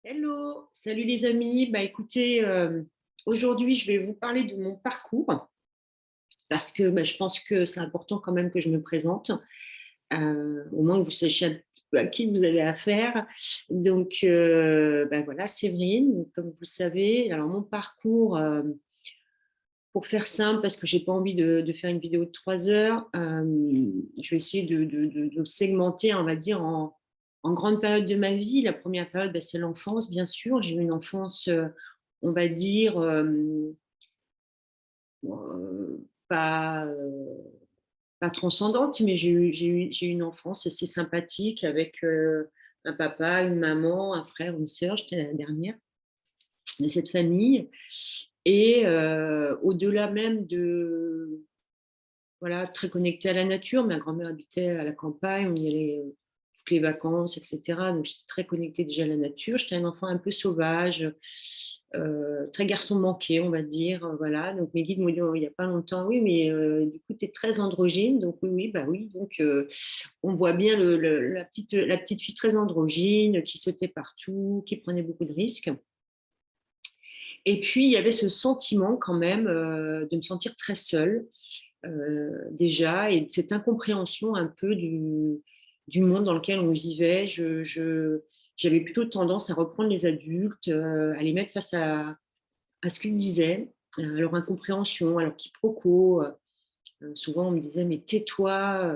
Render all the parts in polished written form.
Hello, salut les amis. Bah écoutez, aujourd'hui je vais vous parler de mon parcours parce que je pense que c'est important quand même que je me présente, au moins que vous sachiez un petit peu à qui vous avez affaire. Donc voilà, Séverine, comme vous le savez. Alors mon parcours, pour faire simple, parce que j'ai pas envie de faire une vidéo de 3 heures, je vais essayer de le segmenter, on va dire, en grandes périodes de ma vie. La première période, c'est l'enfance, bien sûr. J'ai eu une enfance, on va dire, pas, pas transcendante, mais j'ai eu une enfance assez sympathique avec un papa, une maman, un frère, une sœur. J'étais la dernière de cette famille. Et au-delà même de, voilà, très connectée à la nature. Ma grand-mère habitait à la campagne, on y allait toutes les vacances, etc. Donc j'étais très connectée déjà à la nature. J'étais un enfant un peu sauvage, très garçon manqué, on va dire. Voilà. Donc mes guides m'ont dit il n'y a pas longtemps, oui, mais du coup, tu es très androgyne. Donc oui, oui, bah oui. Donc on voit bien la petite fille très androgyne qui sautait partout, qui prenait beaucoup de risques. Et puis, il y avait ce sentiment quand même de me sentir très seule déjà, et cette incompréhension un peu du monde dans lequel on vivait. J'avais plutôt tendance à reprendre les adultes, à les mettre face à ce qu'ils disaient, à leur incompréhension, à leur quiproquo. Souvent, on me disait, mais tais-toi.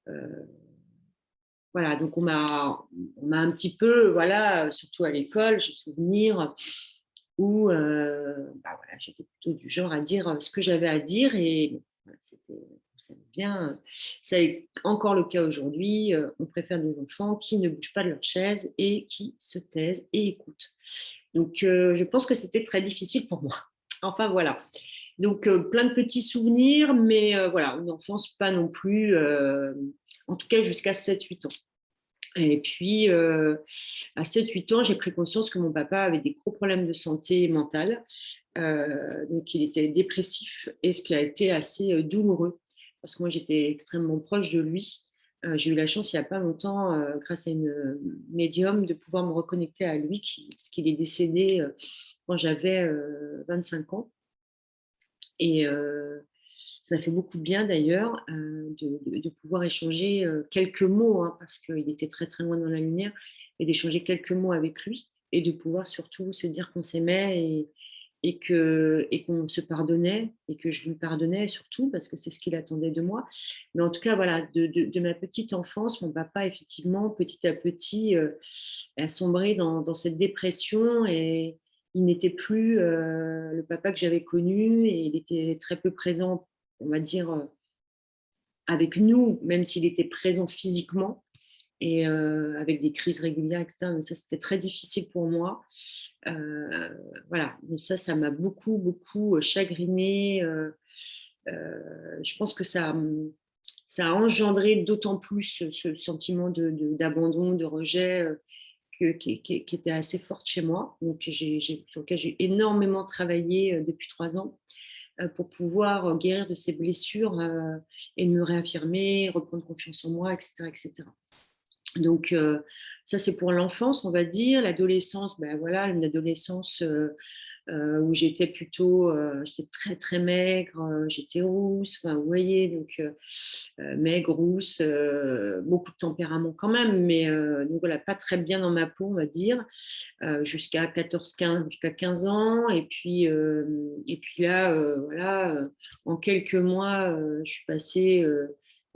Euh, voilà, donc on m'a un petit peu, voilà, surtout à l'école, j'ai souvenir où voilà, j'étais plutôt du genre à dire ce que j'avais à dire, et bon, voilà, vous savez bien, c'est encore le cas aujourd'hui. On préfère des enfants qui ne bougent pas de leur chaise et qui se taisent et écoutent. Donc, je pense que c'était très difficile pour moi. Enfin, voilà. Donc, plein de petits souvenirs, mais voilà, une enfance pas non plus, en tout cas jusqu'à 7-8 ans. Et puis, à 7-8 ans, j'ai pris conscience que mon papa avait des gros problèmes de santé mentale. Donc, il était dépressif, et ce qui a été assez douloureux, parce que moi, j'étais extrêmement proche de lui. J'ai eu la chance, il n'y a pas longtemps, grâce à une médium, de pouvoir me reconnecter à lui, parce qu'il est décédé quand j'avais 25 ans. Et ça fait beaucoup de bien d'ailleurs de pouvoir échanger quelques mots, hein, parce qu'il était très très loin dans la lumière, et d'échanger quelques mots avec lui, et de pouvoir surtout se dire qu'on s'aimait, et qu'on se pardonnait, et que je lui pardonnais surtout, parce que c'est ce qu'il attendait de moi. Mais en tout cas, voilà, de ma petite enfance, mon papa, effectivement, petit à petit, a sombré dans cette dépression, et il n'était plus le papa que j'avais connu, et il était très peu présent, on va dire, avec nous, même s'il était présent physiquement, et avec des crises régulières, etc. Donc ça, c'était très difficile pour moi. Euh, voilà, donc ça m'a beaucoup, beaucoup chagrinée. Je pense que ça a engendré d'autant plus ce sentiment d'abandon, de rejet, qui était assez forte chez moi, donc sur lequel j'ai énormément travaillé depuis 3 ans, pour pouvoir guérir de ces blessures, et me réaffirmer, reprendre confiance en moi, etc. etc. Donc, ça, c'est pour l'enfance, on va dire. L'adolescence, voilà, une adolescence où j'étais très très maigre, j'étais rousse, enfin, vous voyez, donc maigre, rousse, beaucoup de tempérament quand même, mais donc voilà, pas très bien dans ma peau, on va dire, jusqu'à 15 ans. Et puis là, voilà, en quelques mois, je suis passée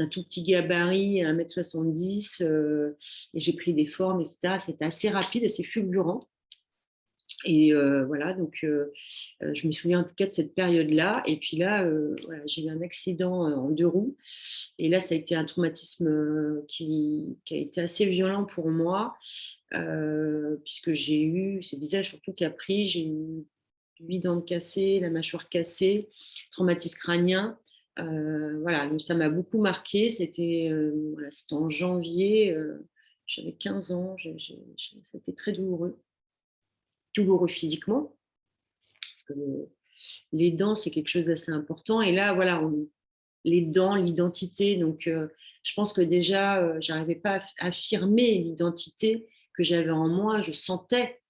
d'un tout petit gabarit à 1,70 m, et j'ai pris des formes, etc. C'était assez rapide, assez fulgurant. Et voilà, donc je me souviens en tout cas de cette période-là. Et puis là, voilà, j'ai eu un accident en 2 roues. Et là, ça a été un traumatisme qui a été assez violent pour moi, puisque c'est le visage surtout qui a pris. J'ai eu 8 dents cassées, la mâchoire cassée, traumatisme crânien. Voilà, donc ça m'a beaucoup marqué. C'était en janvier, j'avais 15 ans, c'était très douloureux physiquement, parce que les dents, c'est quelque chose d'assez important. Et là, voilà, les dents, l'identité. Donc, je pense que déjà, j'arrivais pas à affirmer l'identité que j'avais en moi, je sentais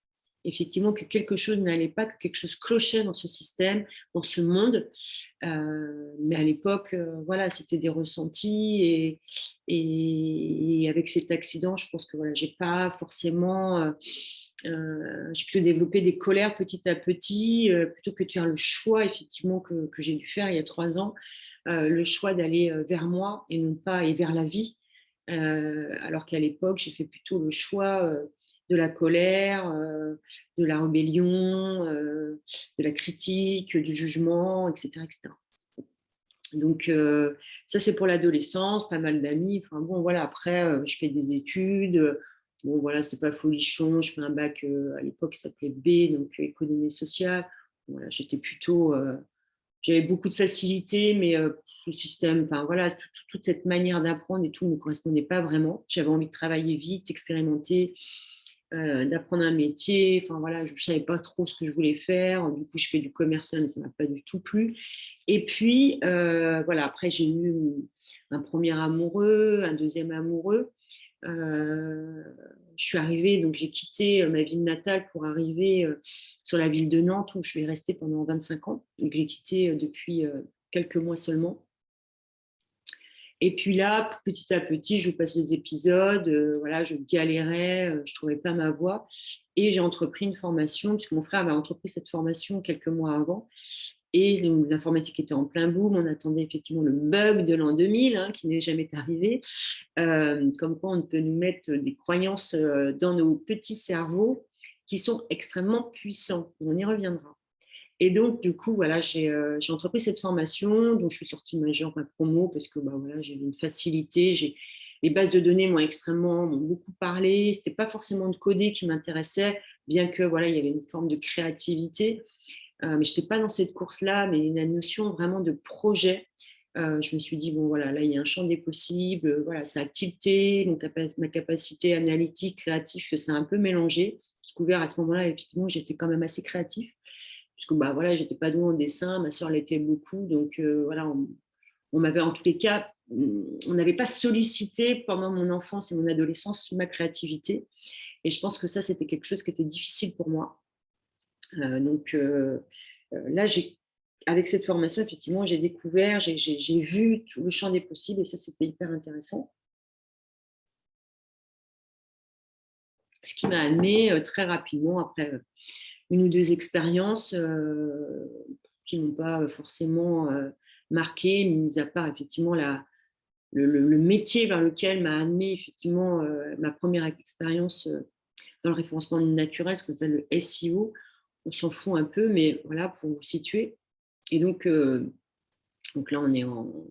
effectivement que quelque chose n'allait pas, que quelque chose clochait dans ce système, dans ce monde. Mais à l'époque, voilà, c'était des ressentis et avec cet accident, je pense que voilà, j'ai pas forcément, j'ai pu développer des colères petit à petit, plutôt que de faire le choix effectivement que j'ai dû faire il y a 3 ans, le choix d'aller vers moi et non pas et vers la vie. Alors qu'à l'époque, j'ai fait plutôt le choix de la colère, de la rébellion, de la critique, du jugement, etc. etc. Donc, ça, c'est pour l'adolescence, pas mal d'amis. Enfin, bon, voilà, après, je fais des études. Bon, voilà, c'était pas folichon. Je fais un bac, à l'époque, qui s'appelait B, donc économie sociale. Voilà, j'étais plutôt. J'avais beaucoup de facilité, mais le système, enfin, voilà, toute cette manière d'apprendre et tout ne me correspondait pas vraiment. J'avais envie de travailler vite, expérimenter, d'apprendre un métier. Enfin, voilà, je ne savais pas trop ce que je voulais faire. Du coup, je fais du commercial, mais ça ne m'a pas du tout plu. Et puis, voilà, après, j'ai eu un premier amoureux, un deuxième amoureux. Euh, je suis arrivée, donc j'ai quitté ma ville natale pour arriver sur la ville de Nantes où je vais rester pendant 25 ans. Donc j'ai quitté depuis quelques mois seulement. Et puis là, petit à petit, je vous passe les épisodes. Voilà, je galérais, je trouvais pas ma voie, et j'ai entrepris une formation puisque mon frère avait entrepris cette formation quelques mois avant. Et l'informatique était en plein boom. On attendait effectivement le bug de l'an 2000, hein, qui n'est jamais arrivé. Comme quoi on peut nous mettre des croyances dans nos petits cerveaux qui sont extrêmement puissants. On y reviendra. Et donc, du coup, voilà, j'ai entrepris cette formation, dont je suis sortie majeure, ma promo, parce que bah, voilà, j'ai une facilité. Les bases de données m'ont beaucoup parlé. Ce n'était pas forcément de coder qui m'intéressait, bien que voilà, il y avait une forme de créativité. Mais je n'étais pas dans cette course-là, mais une notion vraiment de projet. Je me suis dit, bon, voilà, là, il y a un champ des possibles. Voilà, ça a tilté, ma capacité analytique, créative, ça a un peu mélangé. J'ai découvert à ce moment-là, effectivement, j'étais quand même assez créatif, puisque bah, voilà, je n'étais pas douée en dessin, ma soeur l'était beaucoup. Donc, voilà, on m'avait en tous les cas, on n'avait pas sollicité pendant mon enfance et mon adolescence ma créativité. Et je pense que ça, c'était quelque chose qui était difficile pour moi. Donc là, avec cette formation, effectivement, j'ai découvert, j'ai vu tout le champ des possibles, et ça, c'était hyper intéressant. Ce qui m'a amené très rapidement, après une ou deux expériences qui n'ont pas forcément marqué, mis à part effectivement le métier vers lequel m'a amené effectivement ma première expérience dans le référencement naturel, ce qu'on appelle le SEO. On s'en fout un peu, mais voilà, pour vous situer. Et donc là, on est dans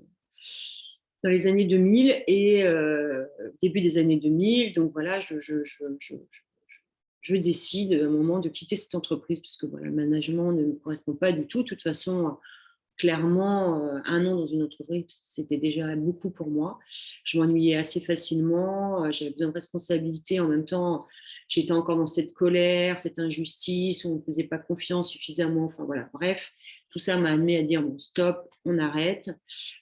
les années 2000 et début des années 2000. Donc voilà, je décide à un moment de quitter cette entreprise parce que voilà, le management ne me correspond pas du tout. De toute façon, clairement, 1 an dans une entreprise, c'était déjà beaucoup pour moi. Je m'ennuyais assez facilement, j'avais besoin de responsabilité. En même temps, j'étais encore dans cette colère, cette injustice, on ne me faisait pas confiance suffisamment. Enfin voilà, bref, tout ça m'a amené à dire bon, stop, on arrête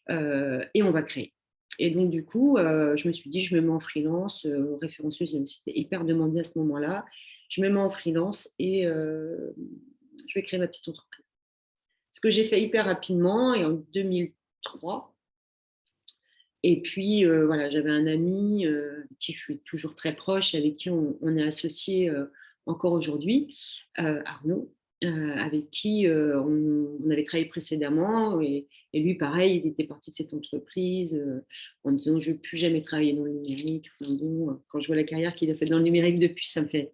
et on va créer. Et donc, du coup, je me suis dit, je me mets en freelance, référenceuse, c'était hyper demandé à ce moment-là. Je me mets en freelance et je vais créer ma petite entreprise. Ce que j'ai fait hyper rapidement et en 2003. Et puis, voilà, j'avais un ami avec qui je suis toujours très proche, avec qui on est associés encore aujourd'hui, Arnaud, avec qui on avait travaillé précédemment. Et lui, pareil, il était parti de cette entreprise en disant je ne veux plus jamais travailler dans le numérique. Enfin, bon, quand je vois la carrière qu'il a faite dans le numérique depuis, ça me fait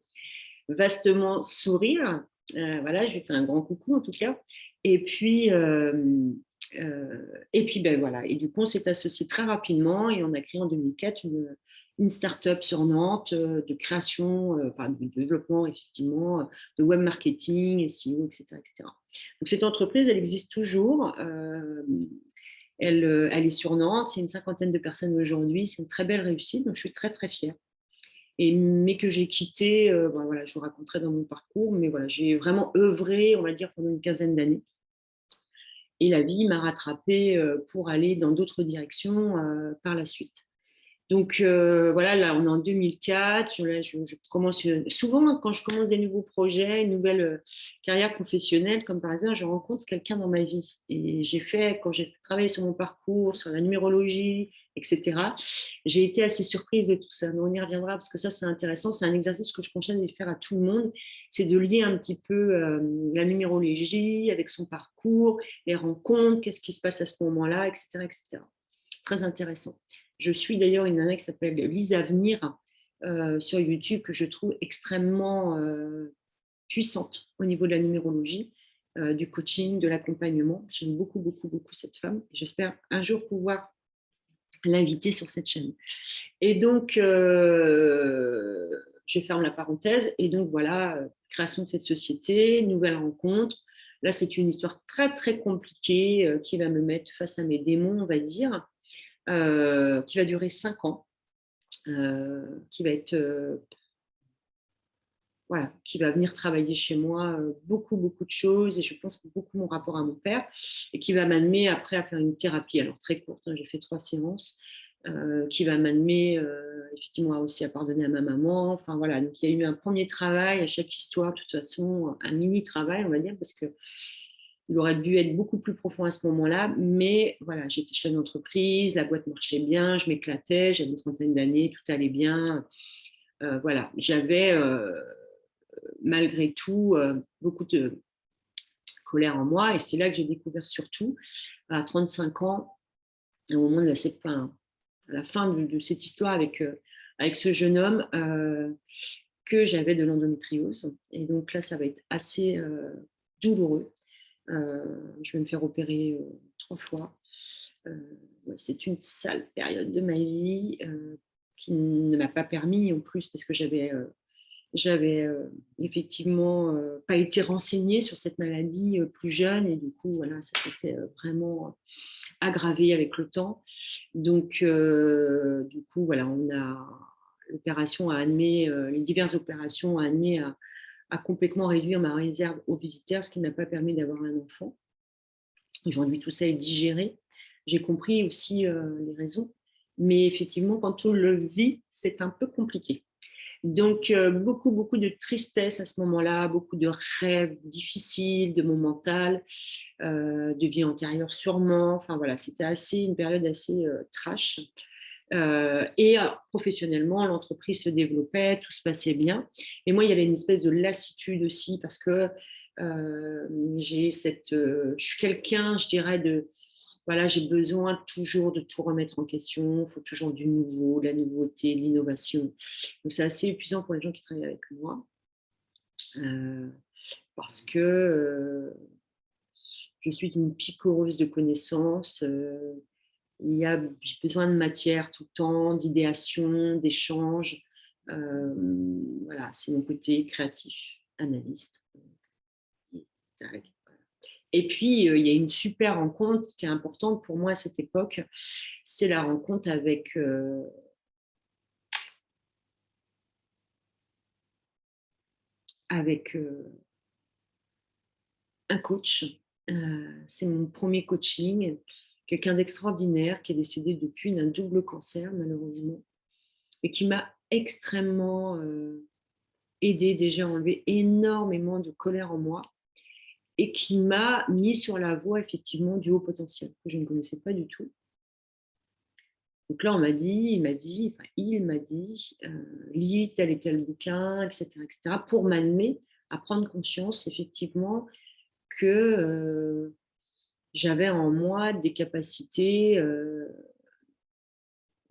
vastement sourire. Voilà, je lui fais un grand coucou en tout cas. Et puis, ben voilà. Et du coup, on s'est associé très rapidement et on a créé en 2004 une start-up sur Nantes de création, enfin de développement effectivement, de web marketing, SEO, etc., etc. Donc cette entreprise, elle existe toujours. Elle est sur Nantes. C'est une cinquantaine de personnes aujourd'hui. C'est une très belle réussite. Donc je suis très très fière. Mais que j'ai quitté, ben voilà, je vous raconterai dans mon parcours, mais voilà, j'ai vraiment œuvré, on va dire, pendant une quinzaine d'années. Et la vie m'a rattrapée pour aller dans d'autres directions par la suite. Donc, voilà, là, on est en 2004. Je commence, souvent, quand je commence des nouveaux projets, une nouvelle carrière professionnelle, comme par hasard, je rencontre quelqu'un dans ma vie. Et quand j'ai travaillé sur mon parcours, sur la numérologie, etc., j'ai été assez surprise de tout ça. Mais on y reviendra parce que ça, c'est intéressant. C'est un exercice que je conseille de faire à tout le monde. C'est de lier un petit peu la numérologie avec son parcours, les rencontres, qu'est-ce qui se passe à ce moment-là, etc., etc. Très intéressant. Je suis d'ailleurs une nana qui s'appelle Lise Avenir sur YouTube, que je trouve extrêmement puissante au niveau de la numérologie, du coaching, de l'accompagnement. J'aime beaucoup, beaucoup, beaucoup cette femme. J'espère un jour pouvoir l'inviter sur cette chaîne. Et donc, je ferme la parenthèse. Et donc, voilà, création de cette société, nouvelle rencontre. Là, c'est une histoire très, très compliquée qui va me mettre face à mes démons, on va dire. Qui va durer 5 ans, qui va être voilà, qui va venir travailler chez moi beaucoup, beaucoup de choses, et je pense beaucoup mon rapport à mon père, et qui va m'amener après à faire une thérapie, alors très courte, hein, j'ai fait 3 séances, qui va m'amener effectivement aussi à pardonner à ma maman. Enfin voilà, donc il y a eu un premier travail à chaque histoire, de toute façon, un mini travail, on va dire, parce que il aurait dû être beaucoup plus profond à ce moment-là, mais voilà, j'étais chef d'entreprise, la boîte marchait bien, je m'éclatais, j'avais une trentaine d'années, tout allait bien. Voilà, j'avais malgré tout beaucoup de colère en moi, et c'est là que j'ai découvert surtout, à 35 ans, au moment de à la fin de cette histoire avec ce jeune homme, que j'avais de l'endométriose. Et donc là, ça va être assez douloureux. Je vais me faire opérer 3 fois. Ouais, c'est une sale période de ma vie qui ne m'a pas permis, en plus, parce que j'avais effectivement pas été renseignée sur cette maladie plus jeune, et du coup, voilà, ça s'était vraiment aggravé avec le temps. Donc, du coup, voilà, l'opération a amené, les diverses opérations a amené à complètement réduire ma réserve ovocytaire, ce qui ne m'a pas permis d'avoir un enfant. Aujourd'hui, tout ça est digéré. J'ai compris aussi les raisons. Mais effectivement, quand on le vit, c'est un peu compliqué. Donc, beaucoup, beaucoup de tristesse à ce moment-là, beaucoup de rêves difficiles de mon mental, de vie antérieure sûrement. Enfin, voilà, c'était une période assez trash. Et professionnellement, l'entreprise se développait, tout se passait bien. Et moi, il y avait une espèce de lassitude aussi, parce que je suis quelqu'un, je dirais, voilà, j'ai besoin toujours de tout remettre en question. Il faut toujours du nouveau, de la nouveauté, de l'innovation. Donc, c'est assez épuisant pour les gens qui travaillent avec moi, euh, parce que je suis une picoreuse de connaissances. J'ai besoin de matière tout le temps, d'idéation, d'échange. Voilà, c'est mon côté créatif, analyste. Et puis, il y a une super rencontre qui est importante pour moi à cette époque, c'est la rencontre avec un coach. C'est mon premier coaching, quelqu'un d'extraordinaire qui est décédé depuis d'un double cancer, malheureusement, et qui m'a extrêmement aidé, déjà à enlever énormément de colère en moi, et qui m'a mis sur la voie effectivement du haut potentiel, que je ne connaissais pas du tout. Donc là, il m'a dit, lis tel et tel bouquin, etc., etc., pour m'amener à prendre conscience effectivement que j'avais en moi des capacités,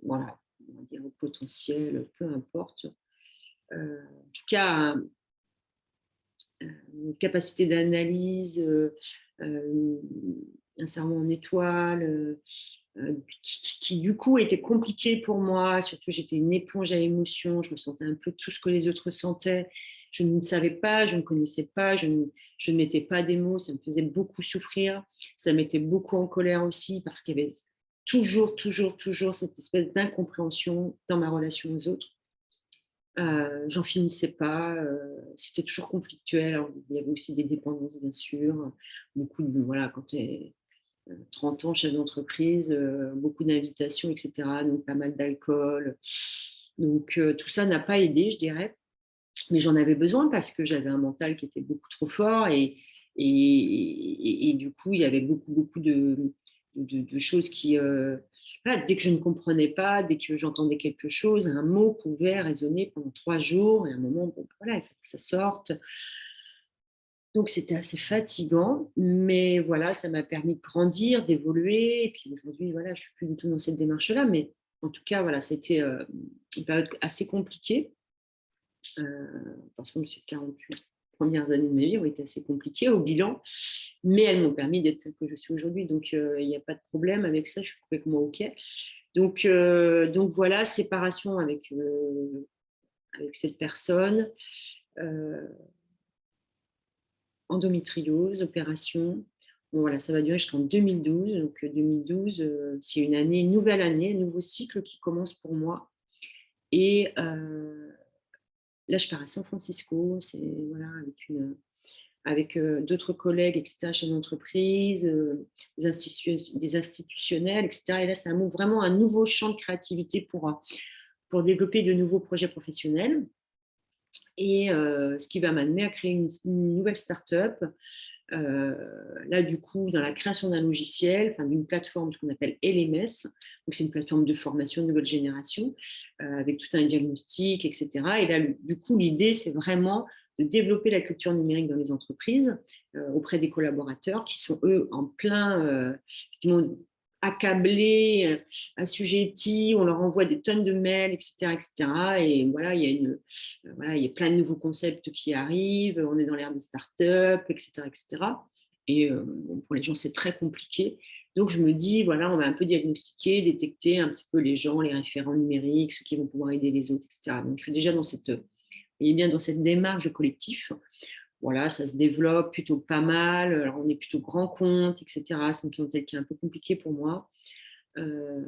voilà, on va dire au potentiel, peu importe. En tout cas, une capacité d'analyse, un cerveau en étoile, qui du coup était compliqué pour moi. Surtout, j'étais une éponge à émotions, je me sentais un peu tout ce que les autres sentaient. Je ne savais pas, je ne connaissais pas, je ne mettais pas des mots, ça me faisait beaucoup souffrir. Ça mettait beaucoup en colère aussi, parce qu'il y avait toujours, toujours, toujours cette espèce d'incompréhension dans ma relation aux autres. J'en finissais pas, c'était toujours conflictuel. Alors, il y avait aussi des dépendances, bien sûr, beaucoup de, voilà, quand 30 ans chef d'entreprise, beaucoup d'invitations, etc. Donc, pas mal d'alcool. Donc, tout ça n'a pas aidé, je dirais. Mais j'en avais besoin parce que j'avais un mental qui était beaucoup trop fort et du coup, il y avait beaucoup de choses qui, voilà, dès que je ne comprenais pas, dès que j'entendais quelque chose, un mot pouvait résonner pendant 3 jours et à un moment, bon, voilà, il fallait que ça sorte. Donc, c'était assez fatigant, mais voilà, ça m'a permis de grandir, d'évoluer. Et puis aujourd'hui, voilà, je suis plus du tout dans cette démarche-là, mais en tout cas, voilà, c'était une période assez compliquée. Parce que ces 48 premières années de ma vie ont été assez compliquées au bilan, mais elles m'ont permis d'être celle que je suis aujourd'hui. Donc, il n'y a pas de problème avec ça, je suis complètement OK. Donc voilà, séparation avec cette personne, endométriose, opération. Bon, voilà, ça va durer jusqu'en 2012. Donc, 2012, c'est une nouvelle année, un nouveau cycle qui commence pour moi. Et là, je pars à San Francisco, c'est voilà, avec d'autres collègues, etc., chefs d'entreprise, des institutionnels, etc. Et là, ça m'ouvre vraiment un nouveau champ de créativité pour développer de nouveaux projets professionnels. Et ce qui va m'amener à créer une nouvelle start-up. Là, du coup, dans la création d'un logiciel, enfin, d'une plateforme, ce qu'on appelle LMS. Donc, c'est une plateforme de formation de nouvelle génération avec tout un diagnostic, etc. Et là, du coup, l'idée, c'est vraiment de développer la culture numérique dans les entreprises auprès des collaborateurs qui sont, eux, en plein, accablés, assujettis, on leur envoie des tonnes de mails, etc. etc. Et voilà, voilà, il y a plein de nouveaux concepts qui arrivent, on est dans l'ère des startups, etc. etc. Et bon, pour les gens, c'est très compliqué. Donc, je me dis, voilà, on va un peu diagnostiquer, détecter un petit peu les gens, les référents numériques, ceux qui vont pouvoir aider les autres, etc. Donc, je suis déjà dans cette démarche de collectif. Voilà, ça se développe plutôt pas mal. Alors, on est plutôt grand compte, etc. C'est une clientèle qui est un peu compliquée pour moi. Euh,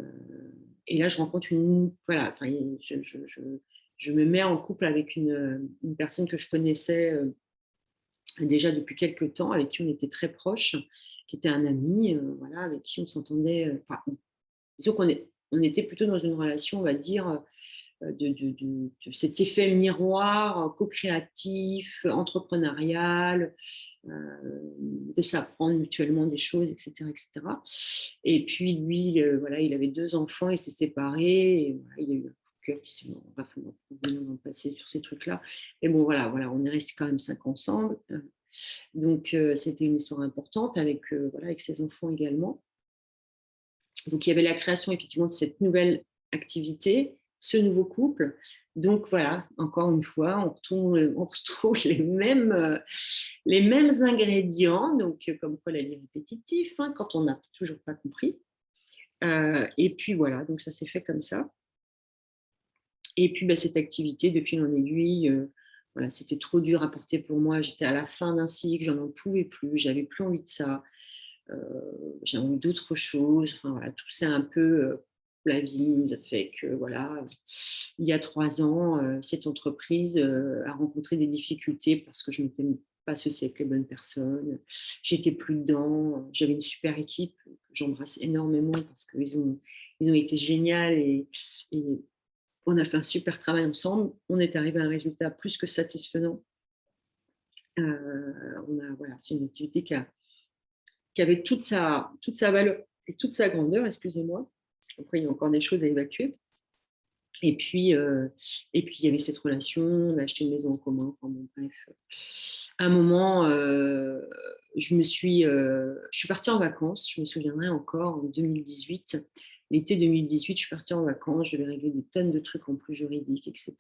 et là, je rencontre voilà, je me mets en couple avec une personne que je connaissais déjà depuis quelques temps, avec qui on était très proches, qui était un ami, voilà, avec qui on s'entendait. Disons on était plutôt dans une relation, on va dire, de cet effet miroir, co-créatif, entrepreneurial, de s'apprendre mutuellement des choses, etc. etc. Et puis lui, voilà, il avait 2 enfants, il s'est séparé, et voilà, il y a eu un coup de cœur qui s'est on va passer sur ces trucs-là. Mais bon, voilà, on est resté quand même 5 ensemble. Donc, c'était une histoire importante voilà, avec ses enfants également. Donc, il y avait la création effectivement de cette nouvelle activité, ce nouveau couple. Donc voilà, encore une fois, on retrouve les mêmes ingrédients. Donc, comme quoi la vie est répétitive, hein, quand on n'a toujours pas compris. Et puis voilà, donc ça s'est fait comme ça. Et puis cette activité, de fil en aiguille, voilà, c'était trop dur à porter pour moi. J'étais à la fin d'un cycle, j'en pouvais plus, j'avais plus envie de ça. J'avais envie d'autre chose. Enfin voilà, tout c'est un peu la vie nous a fait que voilà, il y a 3 ans, cette entreprise a rencontré des difficultés parce que je ne m'étais pas associée avec les bonnes personnes. J'étais plus dedans. J'avais une super équipe que j'embrasse énormément parce ils ont été géniaux et on a fait un super travail ensemble. On est arrivé à un résultat plus que satisfaisant. Voilà, c'est une activité qui avait toute sa valeur et toute sa grandeur, excusez-moi. Après, il y a encore des choses à évacuer. Et puis, il y avait cette relation, on a acheté une maison en commun, enfin bon, bref. À un moment, je suis partie en vacances, je me souviendrai encore, en 2018. L'été 2018, je suis partie en vacances, je devais régler des tonnes de trucs en plus juridiques, etc.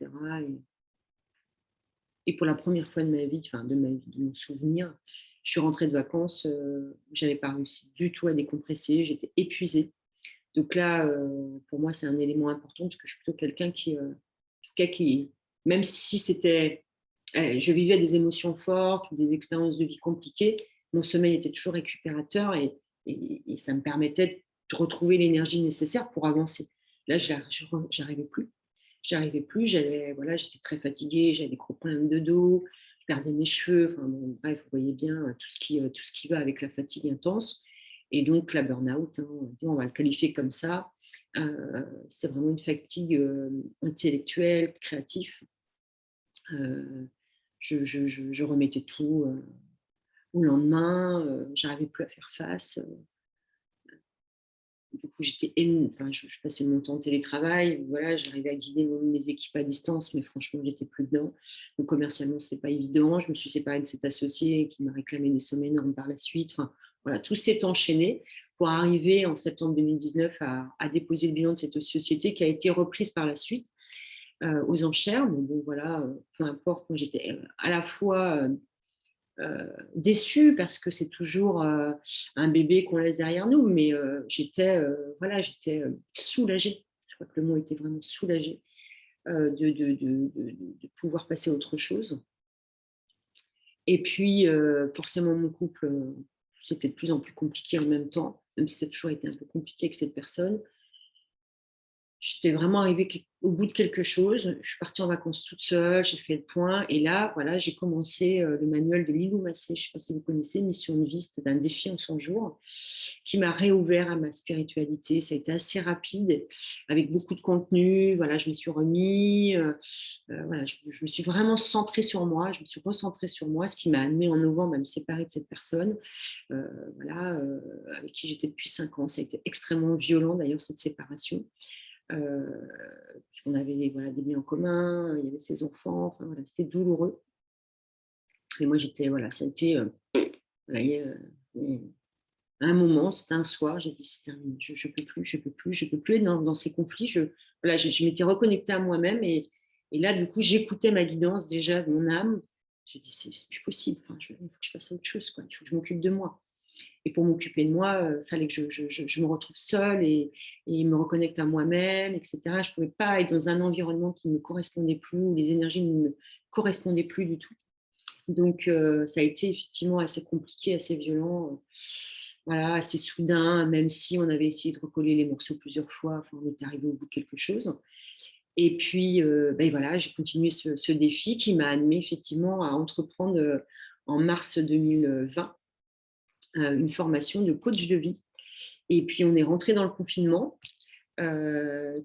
Et pour la première fois de ma vie, enfin de mon souvenir, je suis rentrée de vacances, je n'avais pas réussi du tout à décompresser, j'étais épuisée. Donc là, pour moi, c'est un élément important parce que je suis plutôt quelqu'un en tout cas, même si je vivais des émotions fortes ou des expériences de vie compliquées, mon sommeil était toujours récupérateur et ça me permettait de retrouver l'énergie nécessaire pour avancer. Là, j'arrivais plus. Voilà, j'étais très fatiguée, j'avais des gros problèmes de dos, je perdais mes cheveux. Enfin, bon, bref, vous voyez bien tout ce qui va avec la fatigue intense. Et donc, la burn-out, hein, on va le qualifier comme ça, c'était vraiment une fatigue intellectuelle, créative. Euh, je remettais tout au lendemain, j'arrivais plus à faire face. Du coup, je passais mon temps en télétravail. Voilà, j'arrivais à guider mes équipes à distance, mais franchement, j'étais plus dedans. Donc, commercialement, c'est pas évident. Je me suis séparée de cet associé qui m'a réclamé des sommes énormes par la suite. Enfin, voilà, tout s'est enchaîné pour arriver en septembre 2019 à déposer le bilan de cette société qui a été reprise par la suite aux enchères. Mais bon, voilà, peu importe. Moi, j'étais à la fois déçue parce que c'est toujours un bébé qu'on laisse derrière nous, mais j'étais soulagée. Je crois que le mot était vraiment soulagée de pouvoir passer à autre chose. Et puis, forcément, mon couple, c'était de plus en plus compliqué en même temps, même si ça a toujours été un peu compliqué avec cette personne. J'étais vraiment arrivée au bout de quelque chose. Je suis partie en vacances toute seule, j'ai fait le point. Et là, voilà, j'ai commencé le manuel de Lilou Massé. Je ne sais pas si vous connaissez, Mission de vie, c'était d'un défi en 100 jours, qui m'a réouvert à ma spiritualité. Ça a été assez rapide, avec beaucoup de contenu. Voilà, je me suis remis. Voilà, je me suis vraiment centrée sur moi. Je me suis recentrée sur moi, ce qui m'a amenée en novembre à me séparer de cette personne, voilà, avec qui j'étais depuis 5 ans. Ça a été extrêmement violent, d'ailleurs, cette séparation. On avait voilà, des liens en commun, il y avait ses enfants, enfin, voilà, c'était douloureux. Et moi, j'étais, voilà, ça a été, à un moment, c'était un soir, j'ai dit, c'est terminé, je ne peux plus, je ne peux plus, je peux plus être dans ces conflits. Voilà, je m'étais reconnectée à moi-même et là, du coup, j'écoutais ma guidance déjà de mon âme. J'ai dit, c'est plus possible, enfin, il faut que je passe à autre chose, quoi. Il faut que je m'occupe de moi. Et pour m'occuper de moi, il fallait que je me retrouve seule et me reconnecte à moi-même, etc. Je ne pouvais pas être dans un environnement qui ne me correspondait plus, où les énergies ne me correspondaient plus du tout. Donc, ça a été effectivement assez compliqué, assez violent, voilà, assez soudain, même si on avait essayé de recoller les morceaux plusieurs fois, enfin, on est arrivé au bout de quelque chose. Et puis, ben voilà, j'ai continué ce défi qui m'a amené effectivement à entreprendre en mars 2020 une formation de coach de vie. Et puis, on est rentré dans le confinement.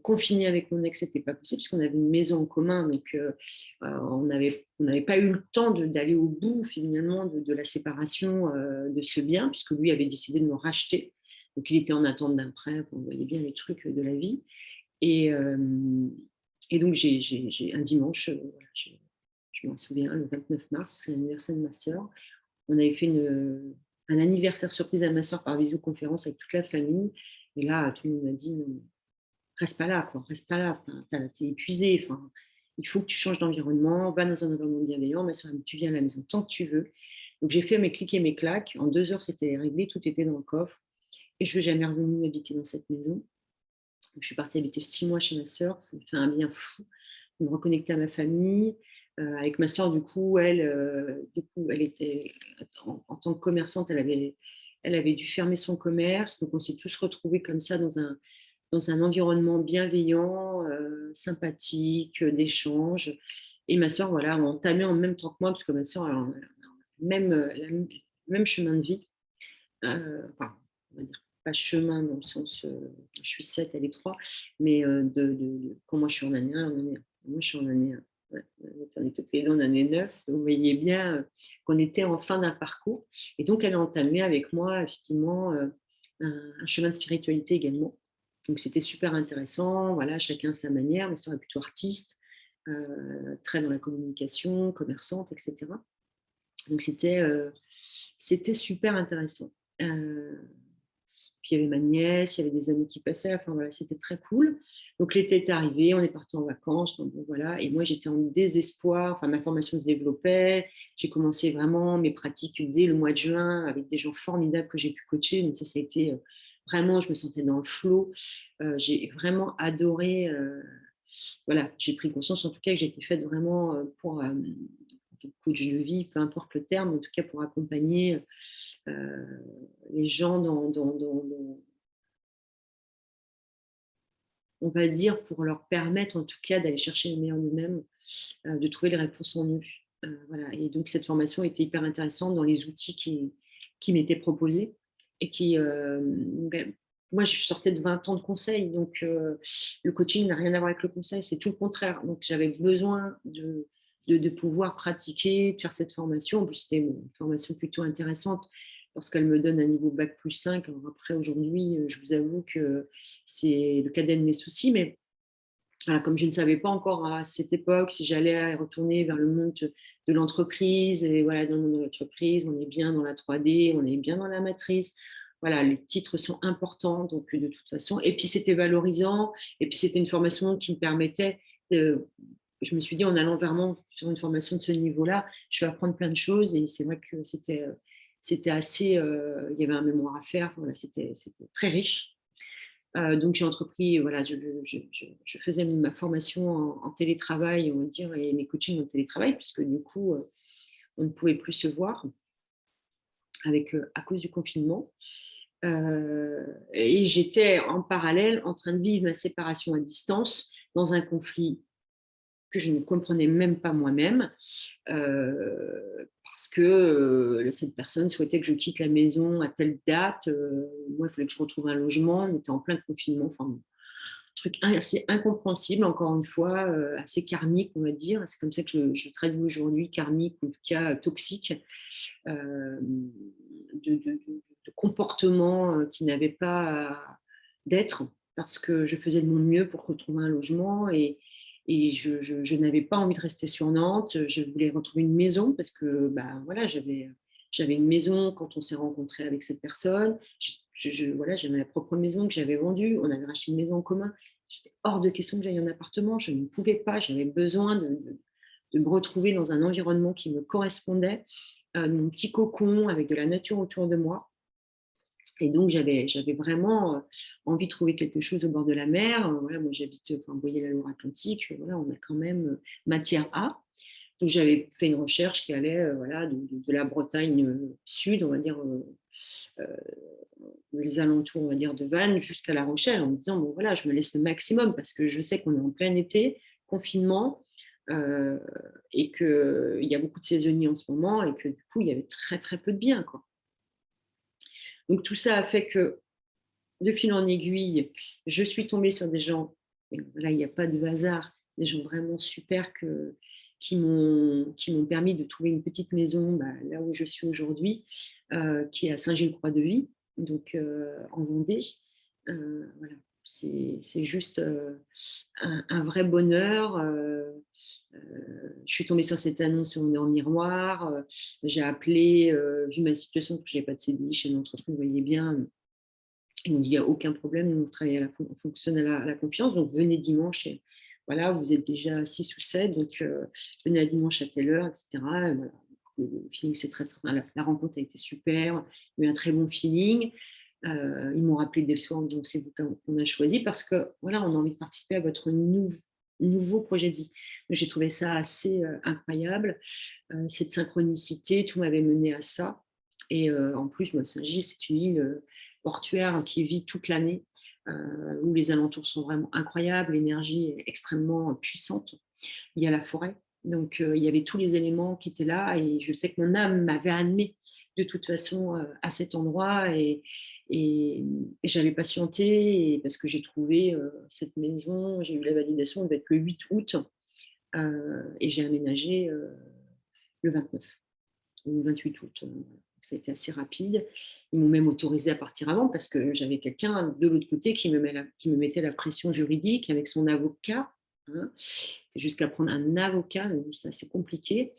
Confiné avec mon ex, c'était pas possible puisqu'on avait une maison en commun, donc on n'avait pas eu le temps d'aller au bout finalement de la séparation de ce bien, puisque lui avait décidé de me racheter. Donc, il était en attente d'un prêt, on voyait bien les trucs de la vie. Et, et donc, un dimanche, voilà, je m'en souviens, le 29 mars, c'est l'anniversaire de ma sœur, on avait fait un anniversaire surprise à ma soeur par visioconférence avec toute la famille. Et là, tout le monde m'a dit, non, reste pas là, quoi, reste pas là. Enfin, t'es épuisé. Enfin, il faut que tu changes d'environnement, va dans un environnement bienveillant. Ma soeur, tu viens à la maison tant que tu veux. Donc, j'ai fait mes clics et mes claques. En 2 heures, c'était réglé, tout était dans le coffre. Et je ne suis jamais revenue habiter dans cette maison. Donc, je suis partie habiter 6 mois chez ma soeur. Ça me fait un bien fou de me reconnecter à ma famille. Avec ma soeur, du coup, elle était en tant que commerçante, elle avait dû fermer son commerce. Donc, on s'est tous retrouvés comme ça dans un environnement bienveillant, sympathique, d'échange. Et ma soeur, voilà, a entamé en même temps que moi, parce que ma soeur a le même chemin de vie. Enfin, on va dire pas chemin dans le sens, je suis 7, elle est 3, mais quand moi je suis en année 1, moi je suis en année 1. Ouais, on était tous les deux en année 9, donc vous voyez bien qu'on était en fin d'un parcours. Et donc, elle a entamé avec moi, effectivement, un chemin de spiritualité également. Donc, c'était super intéressant. Voilà, chacun à sa manière. Ma soeur est plutôt artiste, très dans la communication, commerçante, etc. Donc, c'était super intéressant. Puis, il y avait ma nièce, il y avait des amis qui passaient. Enfin, voilà, c'était très cool. Donc, l'été est arrivé, on est parti en vacances. Donc, bon, voilà. Et moi, j'étais en désespoir. Enfin, ma formation se développait. J'ai commencé vraiment mes pratiques dès le mois de juin avec des gens formidables que j'ai pu coacher. Donc, ça a été vraiment, je me sentais dans le flow. J'ai vraiment adoré. Voilà, j'ai pris conscience en tout cas que j'étais faite vraiment pour coach de vie, peu importe le terme, en tout cas pour accompagner les gens on va dire, pour leur permettre en tout cas d'aller chercher le meilleur d'eux-mêmes, de trouver les réponses en eux. Voilà. Et donc cette formation était hyper intéressante dans les outils qui m'étaient proposés. et qui, moi, je sortais de 20 ans de conseil, donc le coaching n'a rien à voir avec le conseil, c'est tout le contraire. Donc, j'avais besoin de pouvoir pratiquer, de faire cette formation. En plus, c'était une formation plutôt intéressante parce qu'elle me donne un niveau bac plus 5. Alors après, aujourd'hui, je vous avoue que c'est le cadet de mes soucis, mais voilà, comme je ne savais pas encore à cette époque si j'allais retourner vers le monde de l'entreprise, et voilà, dans le monde de l'entreprise, on est bien dans la 3D, on est bien dans la matrice. Voilà, les titres sont importants, donc de toute façon. Et puis c'était valorisant, et puis c'était une formation qui me permettait je me suis dit, en allant vraiment sur une formation de ce niveau-là, je vais apprendre plein de choses, et c'est vrai que c'était assez, il y avait un mémoire à faire, voilà, c'était très riche. Donc j'ai entrepris, voilà, je faisais ma formation en télétravail, on va dire, et mes coachings en télétravail, puisque du coup, on ne pouvait plus se voir à cause du confinement. Et j'étais en parallèle en train de vivre ma séparation à distance dans un conflit que je ne comprenais même pas moi-même, parce que cette personne souhaitait que je quitte la maison à telle date. Moi, il fallait que je retrouve un logement. On était en plein confinement. Enfin, un truc assez incompréhensible, encore une fois, assez karmique, on va dire. C'est comme ça que je le traduis aujourd'hui, karmique, ou en tout cas toxique, de comportements qui n'avaient pas d'être, parce que je faisais de mon mieux pour retrouver un logement, et je n'avais pas envie de rester sur Nantes. Je voulais retrouver une maison parce que bah, voilà, j'avais une maison quand on s'est rencontré avec cette personne. Voilà, j'avais ma propre maison que j'avais vendue. On avait racheté une maison en commun. J'étais hors de question que j'aille en appartement. Je ne pouvais pas. J'avais besoin de me retrouver dans un environnement qui me correspondait, mon petit cocon avec de la nature autour de moi. Et donc, j'avais vraiment envie de trouver quelque chose au bord de la mer. Voilà, moi, j'habite, enfin, vous voyez la Loire-Atlantique, voilà, on a quand même matière à. Donc, j'avais fait une recherche qui allait voilà, de la Bretagne sud, on va dire, euh, les alentours, on va dire, de Vannes jusqu'à La Rochelle, en me disant, bon, voilà, je me laisse le maximum parce que je sais qu'on est en plein été, confinement, euh, et qu'il y a beaucoup de saisonniers en ce moment, et que du coup, il y avait très, très peu de biens, quoi. Donc, tout ça a fait que, de fil en aiguille, je suis tombée sur des gens, et là, il n'y a pas de hasard, des gens vraiment super qui m'ont permis de trouver une petite maison, bah, là où je suis aujourd'hui, qui est à Saint-Gilles-Croix-de-Vie, donc en Vendée. Voilà, c'est juste un vrai bonheur. Je suis tombée sur cette annonce en miroir. J'ai appelé, vu ma situation, que je n'ai pas de CDI chez l'entreprise, vous voyez bien. Ils m'ont dit, il n'y a aucun problème, nous, on fonctionne à la confiance, donc venez dimanche, et voilà, vous êtes déjà 6 ou 7, donc venez à dimanche à telle heure, etc. Et voilà. Le feeling, c'est la rencontre a été super, il y a eu un très bon feeling. Ils m'ont rappelé dès le soir, donc c'est vous qu'on a choisi, parce que voilà, on a envie de participer à votre nouveau projet de vie. J'ai trouvé ça assez incroyable, cette synchronicité, tout m'avait mené à ça. Et en plus, Saint-Gilles, c'est une île portuaire qui vit toute l'année, où les alentours sont vraiment incroyables, l'énergie est extrêmement puissante. Il y a la forêt, donc il y avait tous les éléments qui étaient là, et je sais que mon âme m'avait amenée de toute façon à cet endroit, et j'avais patienté, parce que j'ai trouvé cette maison, j'ai eu la validation, elle devait être le 8 août, et j'ai aménagé le 29 ou 28 août. Ça a été assez rapide. Ils m'ont même autorisé à partir avant parce que j'avais quelqu'un de l'autre côté qui me mettait la pression juridique avec son avocat, hein, jusqu'à prendre un avocat, c'est assez compliqué,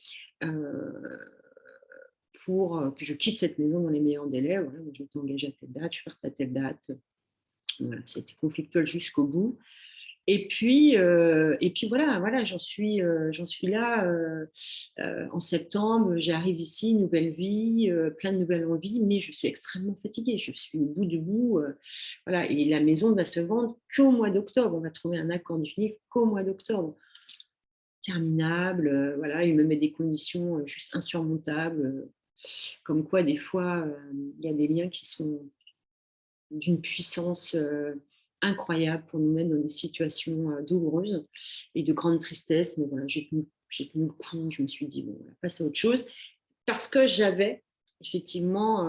pour que je quitte cette maison dans les meilleurs délais. Voilà, je m'étais engagée à telle date, je parte à telle date. Voilà, c'était conflictuel jusqu'au bout. Et puis voilà, j'en suis là en septembre. J'arrive ici, nouvelle vie, plein de nouvelles envies, mais je suis extrêmement fatiguée. Je suis au bout du bout. Voilà, et la maison ne va se vendre qu'au mois d'octobre. On va trouver un accord définitif qu'au mois d'octobre. Terminable. Voilà, il me met des conditions juste insurmontables. Comme quoi, des fois, il y a des liens qui sont d'une puissance incroyable pour nous mettre dans des situations douloureuses et de grande tristesse. Mais voilà, j'ai tenu le coup. Je me suis dit, bon, on va passer à autre chose. Parce que j'avais effectivement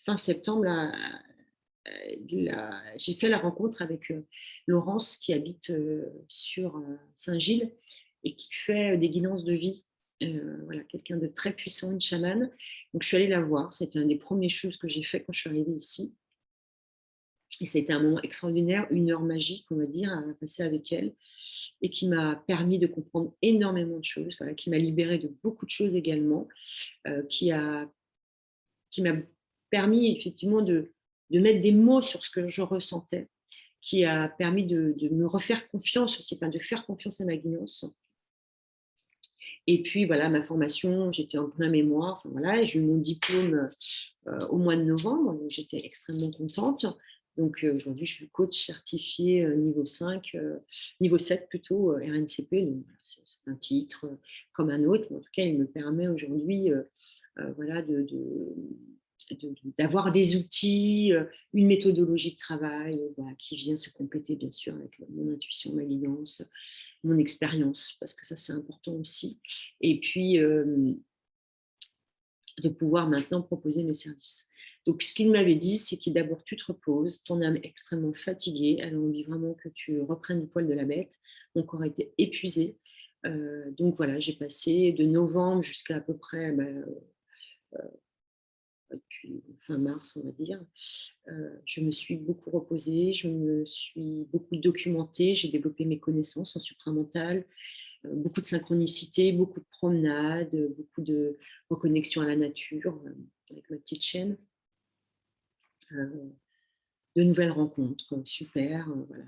fin septembre, j'ai fait la rencontre avec Laurence qui habite sur Saint-Gilles et qui fait des guidances de vie. Voilà, quelqu'un de très puissant, une chamane. Donc, je suis allée la voir. C'était une des premières choses que j'ai fait quand je suis arrivée ici. Et c'était un moment extraordinaire, une heure magique, on va dire, à passer avec elle, et qui m'a permis de comprendre énormément de choses, voilà, qui m'a libérée de beaucoup de choses également, qui m'a permis effectivement de mettre des mots sur ce que je ressentais, qui a permis de me refaire confiance aussi, enfin de faire confiance à ma guidance. Et puis voilà, ma formation, j'étais en plein mémoire, enfin, voilà, j'ai eu mon diplôme au mois de novembre, donc j'étais extrêmement contente. Donc aujourd'hui, je suis coach certifié niveau 5, niveau 7 plutôt, RNCP. Donc c'est un titre comme un autre, mais en tout cas, il me permet aujourd'hui voilà, d'avoir des outils, une méthodologie de travail voilà, qui vient se compléter bien sûr avec mon intuition, ma guidance, mon expérience, parce que ça c'est important aussi. Et puis de pouvoir maintenant proposer mes services. Donc, ce qu'il m'avait dit, c'est que d'abord, tu te reposes, ton âme est extrêmement fatiguée, elle a envie vraiment que tu reprennes le poil de la bête, mon corps était épuisé. Donc voilà, j'ai passé de novembre jusqu'à à peu près depuis fin mars, on va dire. Je me suis beaucoup reposée, je me suis beaucoup documentée, j'ai développé mes connaissances en supramental, beaucoup de synchronicité, beaucoup de promenades, beaucoup de reconnexion à la nature avec ma petite chaîne. De nouvelles rencontres, super, voilà.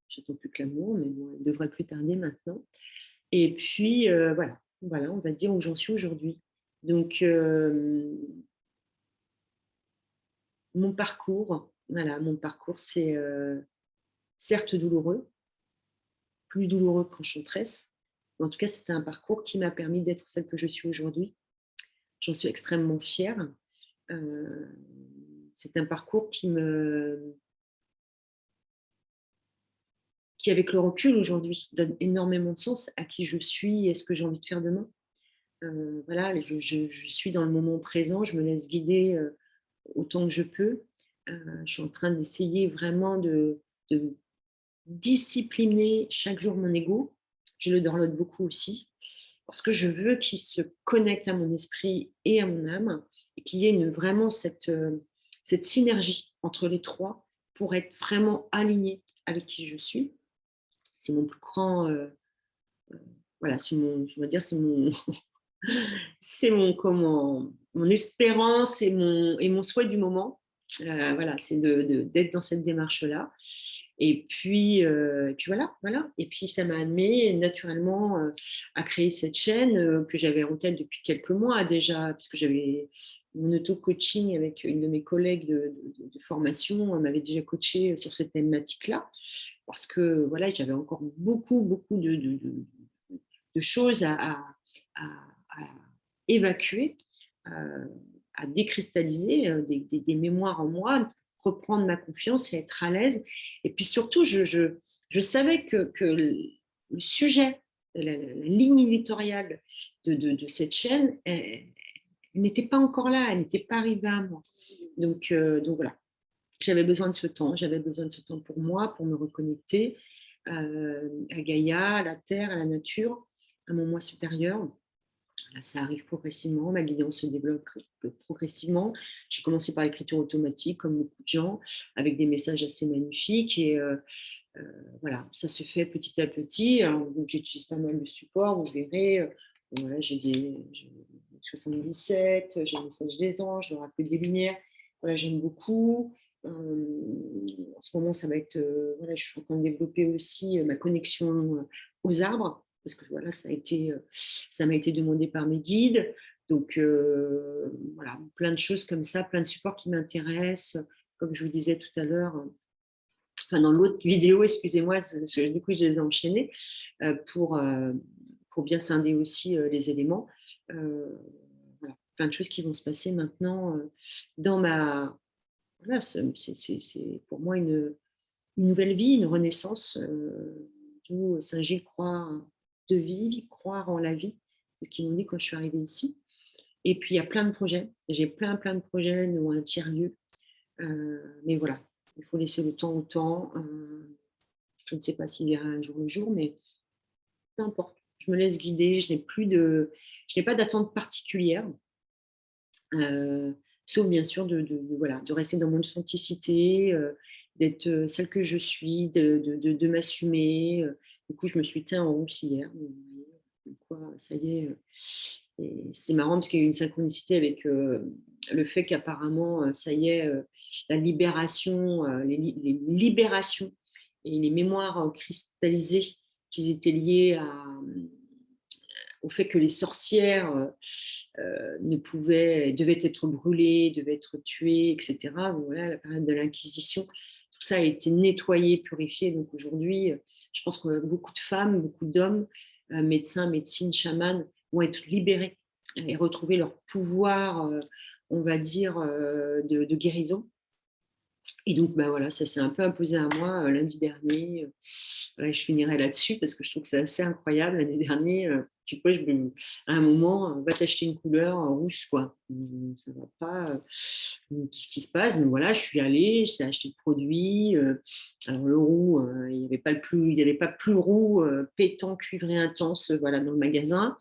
J'attends plus que l'amour, mais bon, elle devrait plus tarder maintenant. Et puis, voilà, on va dire où j'en suis aujourd'hui. Donc, mon parcours, c'est certes douloureux, plus douloureux qu'enchanteresse, mais en tout cas, c'était un parcours qui m'a permis d'être celle que je suis aujourd'hui. J'en suis extrêmement fière. C'est un parcours qui, avec le recul aujourd'hui, donne énormément de sens à qui je suis et ce que j'ai envie de faire demain. Voilà, je suis dans le moment présent, je me laisse guider autant que je peux. Je suis en train d'essayer vraiment de discipliner chaque jour mon ego. Je le dorlote beaucoup aussi, parce que je veux qu'il se connecte à mon esprit et à mon âme, et qu'il y ait vraiment cette synergie entre les trois pour être vraiment aligné avec qui je suis. C'est mon plus grand, voilà, je vais dire, mon espérance et mon souhait du moment. Voilà, c'est d'être dans cette démarche-là. Et puis voilà. Et puis ça m'a amené naturellement à créer cette chaîne que j'avais en tête depuis quelques mois déjà, puisque j'avais mon auto-coaching avec une de mes collègues de formation, elle m'avait déjà coaché sur cette thématique-là, parce que voilà, j'avais encore beaucoup de choses à évacuer, à décristalliser, des mémoires en moi, reprendre ma confiance et être à l'aise. Et puis surtout, je savais que le sujet, la ligne éditoriale de cette chaîne, elle n'était pas encore là, elle n'était pas arrivée à moi. Donc voilà, j'avais besoin de ce temps, j'avais besoin de ce temps pour moi, pour me reconnecter à Gaïa, à la terre, à la nature, à mon moi supérieur. Là, ça arrive progressivement, ma guidance se développe progressivement. J'ai commencé par l'écriture automatique, comme beaucoup de gens, avec des messages assez magnifiques. Et voilà, ça se fait petit à petit. Alors, donc, j'utilise pas mal de supports, vous verrez. Voilà, j'ai 77, j'ai le message des anges, le rappel des lumières. Voilà, j'aime beaucoup. En ce moment, ça va être. Voilà, je suis en train de développer aussi ma connexion aux arbres, parce que voilà, ça m'a été demandé par mes guides. Donc voilà, plein de choses comme ça, plein de supports qui m'intéressent. Comme je vous disais tout à l'heure, enfin dans l'autre vidéo, excusez-moi, du coup je les ai enchaînés pour bien scinder aussi les éléments. Voilà, plein de choses qui vont se passer maintenant dans ma. Voilà, c'est pour moi une nouvelle vie, une renaissance, d'où Saint-Gilles croit de vivre, croire en la vie. C'est ce qu'ils m'ont dit quand je suis arrivée ici. Et puis, il y a plein de projets. J'ai plein de projets dont un tiers-lieu. Mais voilà, il faut laisser le temps au temps. Je ne sais pas s'il verra un jour le jour, mais peu importe. Je me laisse guider. Je n'ai pas d'attente particulière, sauf bien sûr voilà, de rester dans mon authenticité, d'être celle que je suis, de m'assumer. Du coup, je me suis teint en rousse hier. Donc, quoi, ça y est. Et c'est marrant parce qu'il y a eu une synchronicité avec le fait qu'apparemment, ça y est, la libération, les libérations et les mémoires cristallisées qui étaient liées au fait que les sorcières devaient être brûlées, devaient être tuées, etc. Donc, voilà, la période de l'Inquisition, tout ça a été nettoyé, purifié. Donc aujourd'hui, je pense que beaucoup de femmes, beaucoup d'hommes, médecins, médecines, chamans, vont être libérés et retrouver leur pouvoir, on va dire, de guérison. Et donc, bah voilà, ça s'est un peu imposé à moi lundi dernier. Voilà, je finirai là-dessus parce que je trouve que c'est assez incroyable. L'année dernière, tu vois, à un moment, va t'acheter une couleur rousse, quoi. Ça va pas. Qu'est-ce qui se passe? Mais voilà, je suis allée, j'ai acheté le produit. Alors, le roux, il n'y avait pas il y avait pas plus roux, pétant, cuivré intense, voilà, dans le magasin.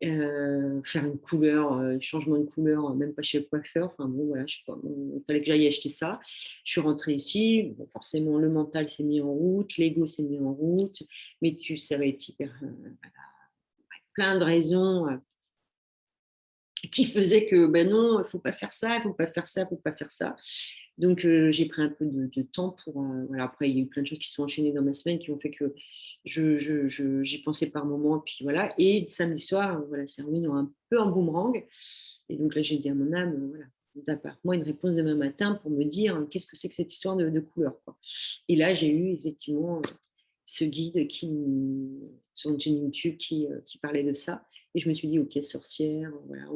Faire une couleur, changement de couleur, même pas chez le coiffeur. Enfin bon, voilà, je sais pas. Bon, il fallait que j'aille acheter ça. Je suis rentrée ici. Bon, forcément, le mental s'est mis en route, l'ego s'est mis en route. Mais ça va être hyper. Voilà, plein de raisons qui faisaient que, ben non, il ne faut pas faire ça, il ne faut pas faire ça, il ne faut pas faire ça. Donc, j'ai pris un peu de temps pour. Voilà. Après, il y a eu plein de choses qui se sont enchaînées dans ma semaine qui ont fait que j'y pensais par moment. Puis voilà. Et samedi soir, voilà, c'est revenu un peu en boomerang. Et donc là, j'ai dit à mon âme, voilà, apporte-moi une réponse demain matin pour me dire qu'est-ce que c'est que cette histoire de couleur, quoi. Et là, j'ai eu effectivement ce guide sur une chaîne YouTube qui parlait de ça. Et je me suis dit, ok, sorcière, voilà,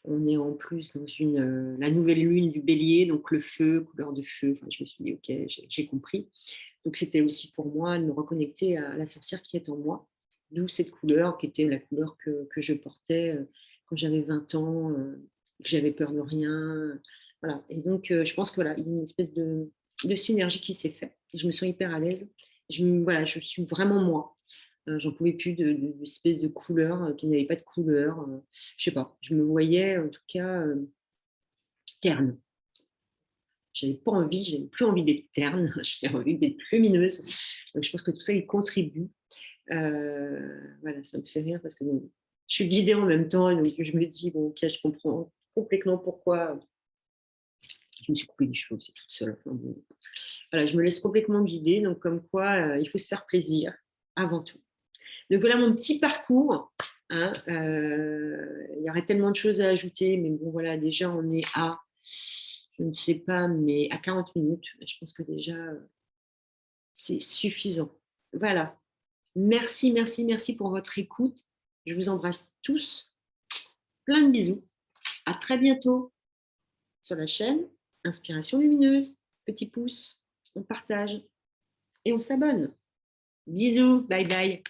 on est en plus dans la nouvelle lune du bélier, donc le feu, couleur de feu. Enfin, je me suis dit, ok, j'ai compris. Donc c'était aussi pour moi de me reconnecter à la sorcière qui est en moi, d'où cette couleur qui était la couleur que je portais quand j'avais 20 ans, que j'avais peur de rien. Voilà. Et donc je pense que voilà, il y a une espèce de synergie qui s'est faite. Je me sens hyper à l'aise. Voilà, je suis vraiment moi. J'en pouvais plus d'espèces de couleurs qui n'avaient pas de couleur. Je sais pas, je me voyais en tout cas terne. J'avais pas envie, j'avais plus envie d'être terne, j'avais envie d'être lumineuse. Donc je pense que tout ça, il contribue. Voilà, ça me fait rire parce que bon, je suis guidée en même temps et donc je me dis, bon, ok, je comprends complètement pourquoi je me suis coupé les cheveux aussi toute seule. Enfin, bon. Voilà, je me laisse complètement guider, donc comme quoi il faut se faire plaisir avant tout. Donc voilà mon petit parcours. Hein, il y aurait tellement de choses à ajouter, mais bon, voilà, déjà, on est je ne sais pas, mais à 40 minutes. Je pense que déjà, c'est suffisant. Voilà. Merci, merci, merci pour votre écoute. Je vous embrasse tous. Plein de bisous. À très bientôt sur la chaîne Inspiration Lumineuse. Petit pouce, on partage et on s'abonne. Bisous, bye bye.